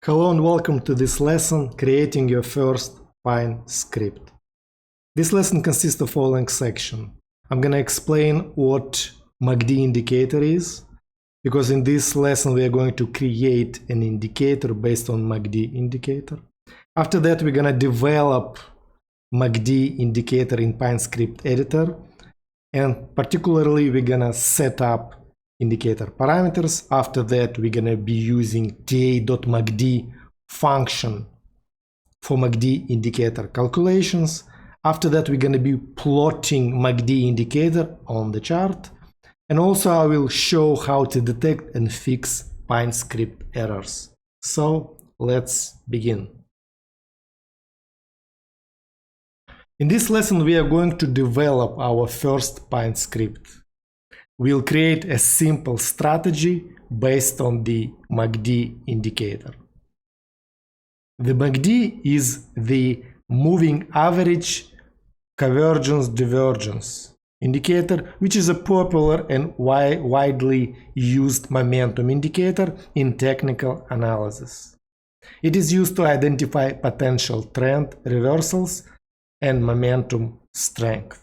Hello and welcome to this lesson, creating your first Pine script. This lesson consists of following section. I'm going to explain what MACD indicator is, because in this lesson we are going to create an indicator based on MACD indicator. After that, we're going to develop MACD indicator in Pine script editor, and particularly we're going to set up indicator parameters. After that, we're going to be using ta.macd function for MACD indicator calculations. After that, we're going to be plotting MACD indicator on the chart. And also I will show how to detect and fix Pine script errors. So let's begin. In this lesson, we are going to develop our first Pine script. We'll create a simple strategy based on the MACD indicator. The MACD is the moving average convergence divergence indicator, which is a popular and widely used momentum indicator in technical analysis. It is used to identify potential trend reversals and momentum strength.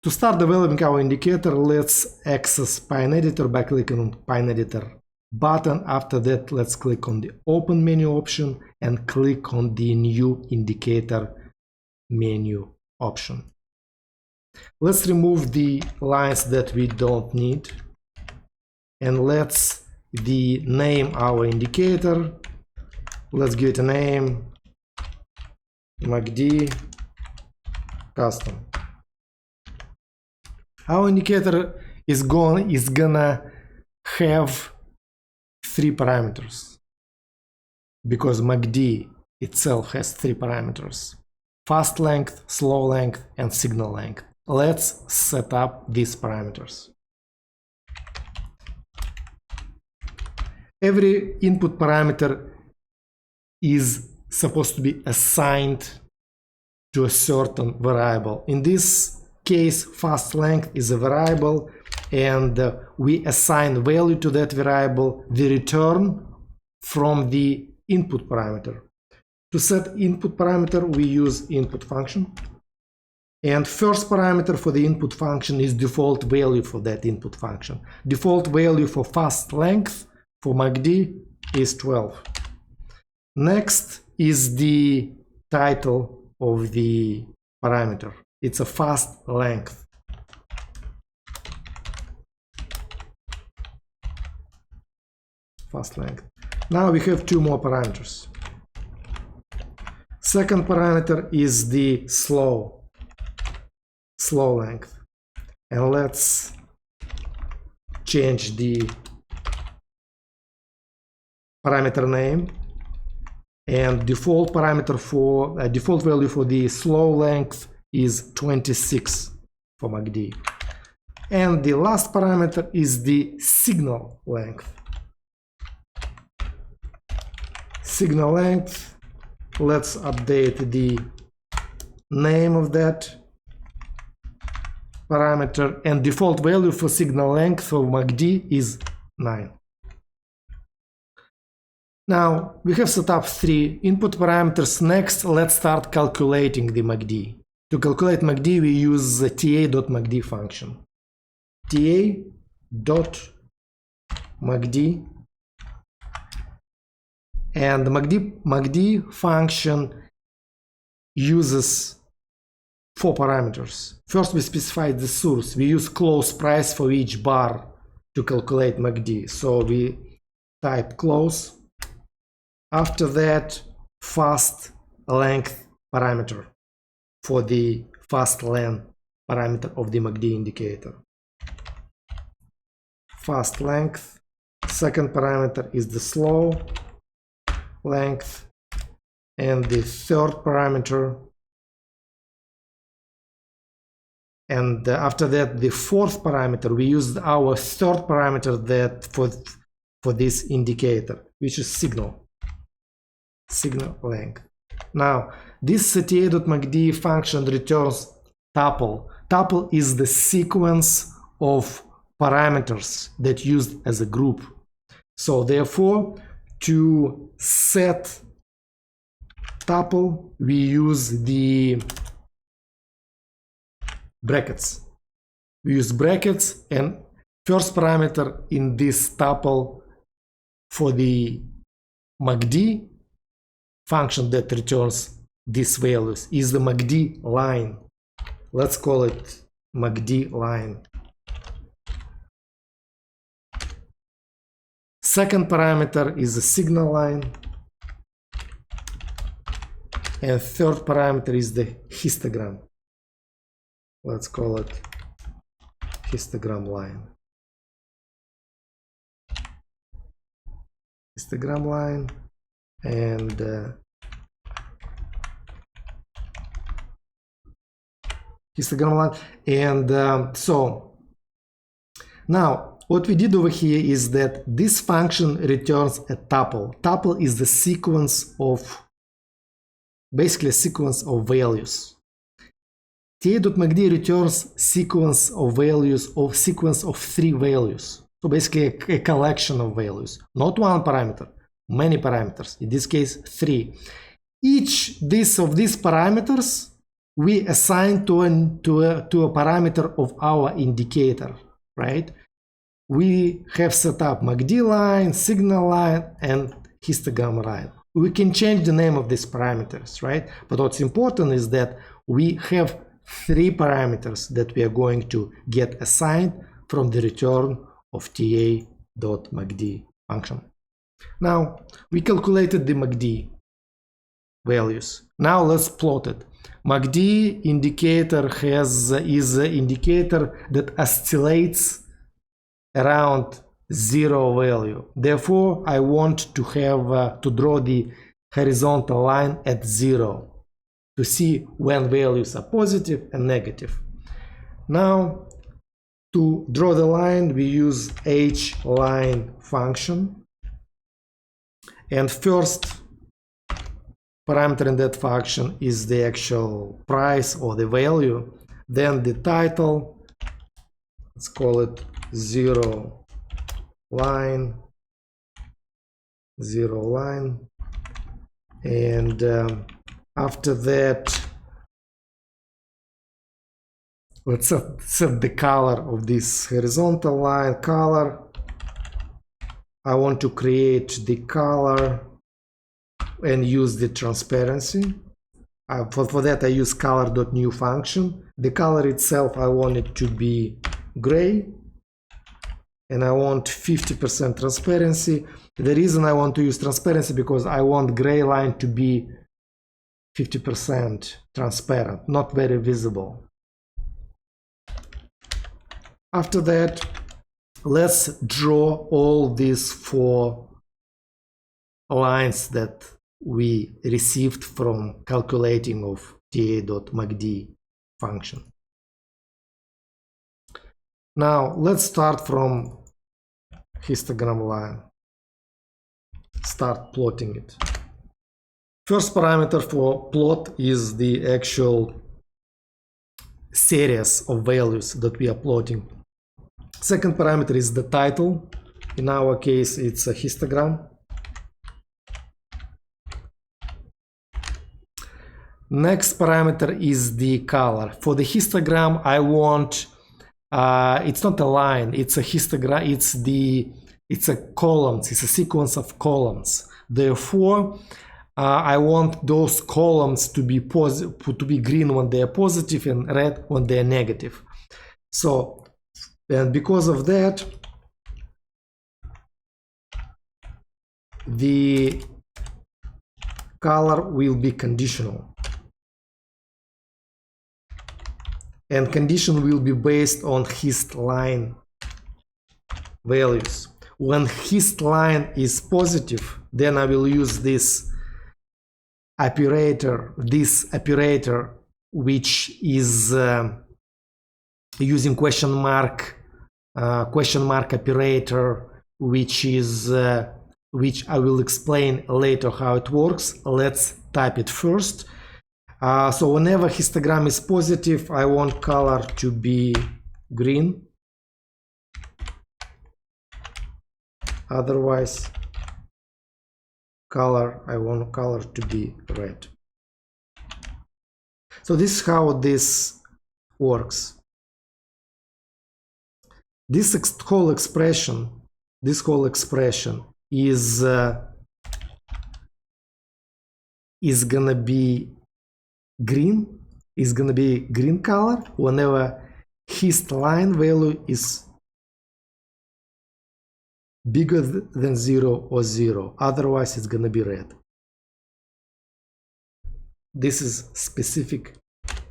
To start developing our indicator, let's access Pine Editor by clicking on Pine Editor button. After that, let's click on the Open menu option and click on the New Indicator menu option. Let's remove the lines that we don't need, and let's name our indicator. Let's give it a name, MACD custom. Our indicator is gonna have three parameters, because MACD itself has three parameters: fast length, slow length, and signal length. Let's set up these parameters. Every input parameter is supposed to be assigned to a certain variable. In this case, fast length is a variable, and we assign value to that variable, the return from the input parameter. To set input parameter, we use input function, and first parameter for the input function is default value for that input function. Default value for fast length for MACD is 12. Next is the title of the parameter. It's a fast length. Fast length. Now we have two more parameters. Second parameter is the slow length. And let's change the parameter name. And default parameter for default value for the slow length is 26 for MACD. And the last parameter is the signal length. Signal length, let's update the name of that parameter, and default value for signal length for MACD is 9. Now we have set up three input parameters. Next, let's start calculating the MACD. To calculate MACD, we use the ta.macd function. ta.macd, and the MACD function uses four parameters. First, we specify the source. We use close price for each bar to calculate MACD. So we type close. After that, fast length parameter for the fast length parameter of the MACD indicator. Fast length. Second parameter is the slow length, and the third parameter, and after that the fourth parameter. We used our third parameter that for this indicator, which is signal length. Now this ta.macd function returns tuple. Tuple is the sequence of parameters that used as a group. So therefore to set tuple, we use the brackets. We use brackets, and first parameter in this tuple for the MACD function that returns these values is the MACD line. Let's call it MACD line. Second parameter is the signal line, and third parameter is the histogram. Let's call it histogram line. Histogram line, and histogram line, and so now what we did over here is that this function returns a tuple. Tuple is the sequence of, basically a sequence of values. ta.macd returns sequence of values, of sequence of 3 values. So basically a collection of values, not one parameter, many parameters, in this case 3. Each of these parameters we assign to a parameter of our indicator, right? We have set up MACD line, signal line, and histogram line. We can change the name of these parameters, right? But what's important is that we have 3 parameters that we are going to get assigned from the return of ta.macd function. Now, we calculated the MACD values. Now let's plot it. MACD indicator is an indicator that oscillates around 0 value. Therefore, I want to have to draw the horizontal line at 0 to see when values are positive and negative. Now, to draw the line, we use hline function, and first parameter in that function is the actual price or the value. Then the title, let's call it 0 line, and after that, let's set the color of this horizontal line color. I want to create the color and use the transparency. For that, I use color.new function. The color itself, I want it to be gray, and I want 50% transparency. The reason I want to use transparency because I want gray line to be 50% transparent, not very visible. After that, let's draw all these 4 lines that we received from calculating of ta.macd function. Now let's start from histogram line. Start plotting it. First parameter for plot is the actual series of values that we are plotting. Second parameter is the title. In our case, it's a histogram. Next parameter is the color. For the histogram, I want it's not a line, it's a histogram, it's a columns, it's a sequence of columns. Therefore, I want those columns to be green when they are positive and red when they are negative. So, and because of that, the color will be conditional. And condition will be based on histline values. When histline is positive, then I will use this operator, which is using question mark operator, which I will explain later how it works. Let's type it first. So whenever histogram is positive, I want color to be green. Otherwise, color, I want color to be red. So this is how this works. This whole expression is gonna be green, color whenever hist line value is bigger than 0 or 0. Otherwise, it's gonna be red. This is specific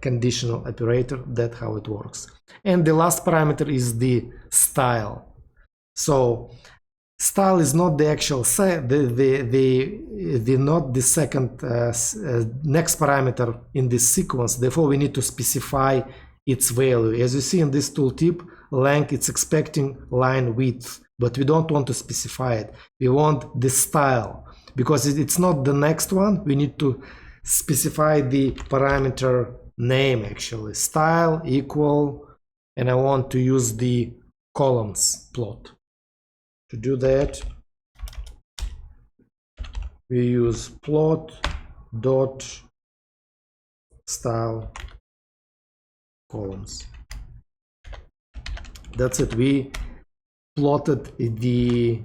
conditional operator. That's how it works. And the last parameter is the style. So style is not the actual not the second next parameter in this sequence. Therefore, we need to specify its value. As you see in this tooltip, length, it's expecting line width, but we don't want to specify it. We want the style because it's not the next one. We need to specify the parameter name, actually. Style equal, and I want to use the columns plot. To do that, we use plot dot style columns. That's it. We plotted the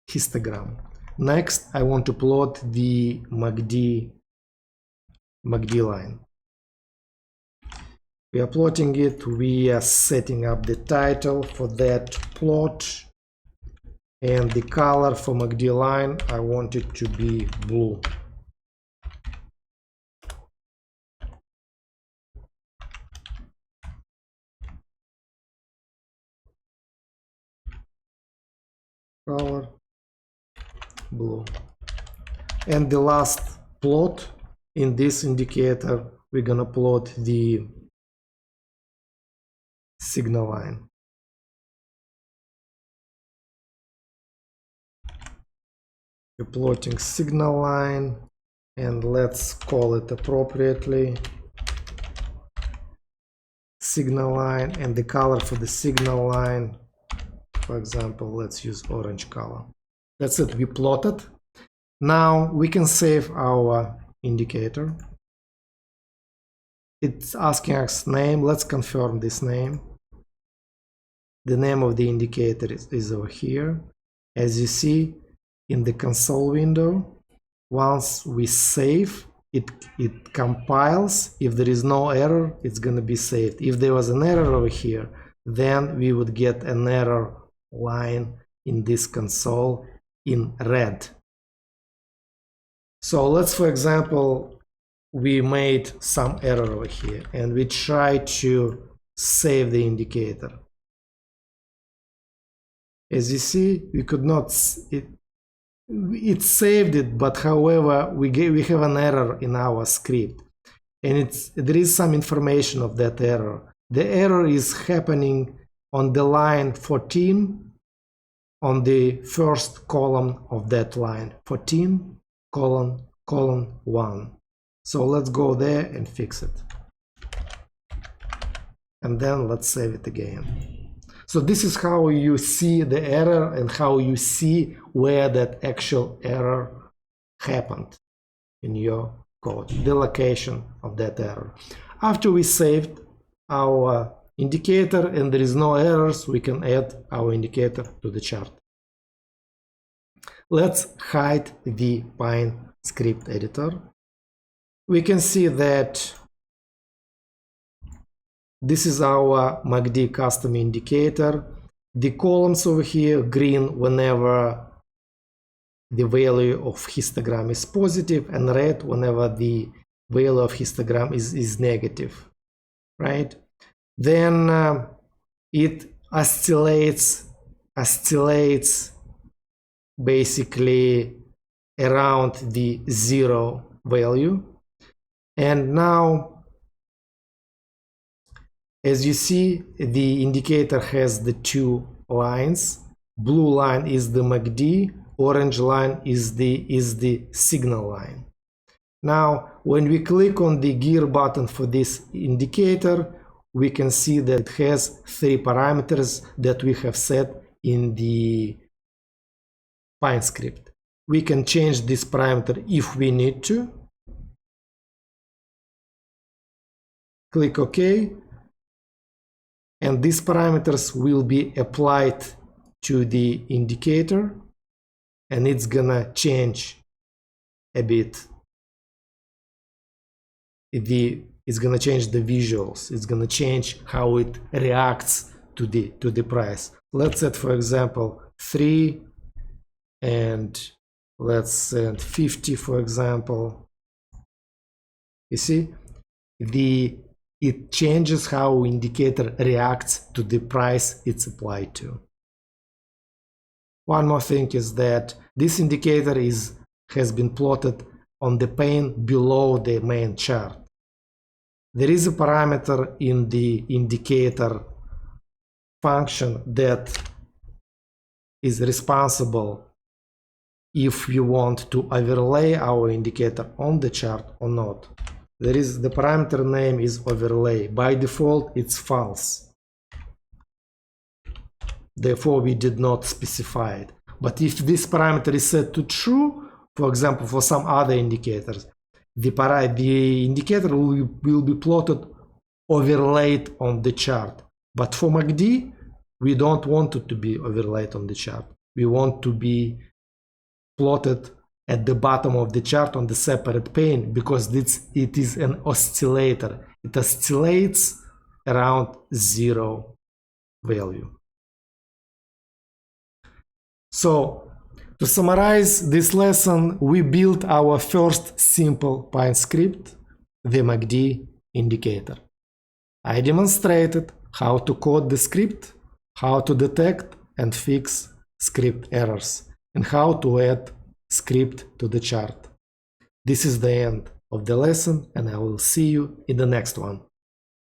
histogram. Next, I want to plot the MACD line. We are plotting it. We are setting up the title for that plot, and the color for MACD line, I want it to be blue. Color blue. And the last plot in this indicator, we're gonna plot the signal line. We're plotting signal line, and let's call it appropriately signal line, and the color for the signal line, for example, let's use orange color. That's it, we plotted. Now we can save our indicator. It's asking us name. Let's confirm this name. The name of the indicator is over here. As you see in the console window, once we save, it compiles. If there is no error, it's going to be saved. If there was an error over here, then we would get an error line in this console in red. So let's, for example, we made some error over here and we try to save the indicator. As you see, we could not, it saved it, but however, we have an error in our script, and there is some information of that error. The error is happening on the line 14, on the first column of that line, 14 colon 1. So let's go there and fix it. And then let's save it again. So this is how you see the error and how you see where that actual error happened in your code, the location of that error. After we saved our indicator and there is no errors, we can add our indicator to the chart. Let's hide the Pine script editor. We can see that this is our MACD custom indicator. The columns over here, green whenever the value of histogram is positive, and red whenever the value of histogram is negative, right? Then it oscillates basically around the 0 value. And now, as you see, the indicator has the two lines. Blue line is the MACD, orange line is the signal line. Now, when we click on the gear button for this indicator, we can see that it has 3 parameters that we have set in the Pine script. We can change this parameter if we need to. Click OK. And these parameters will be applied to the indicator, and it's gonna change a bit. It's gonna change the visuals. It's gonna change how it reacts to the price. Let's set, for example, 3, and let's set 50, for example. You see, it changes how indicator reacts to the price it's applied to. One more thing is that this indicator has been plotted on the pane below the main chart. There is a parameter in the indicator function that is responsible if you want to overlay our indicator on the chart or not. The parameter name is overlay. By default, it's false. Therefore, we did not specify it. But if this parameter is set to true, for example, for some other indicators, the indicator will be plotted overlaid on the chart. But for MACD, we don't want it to be overlaid on the chart. We want to be plotted at the bottom of the chart on the separate pane, because it is an oscillator. It oscillates around 0 value. So, to summarize this lesson, we built our first simple Pine script, the MACD indicator. I demonstrated how to code the script, how to detect and fix script errors, and how to add script to the chart. This is the end of the lesson, and I will see you in the next one.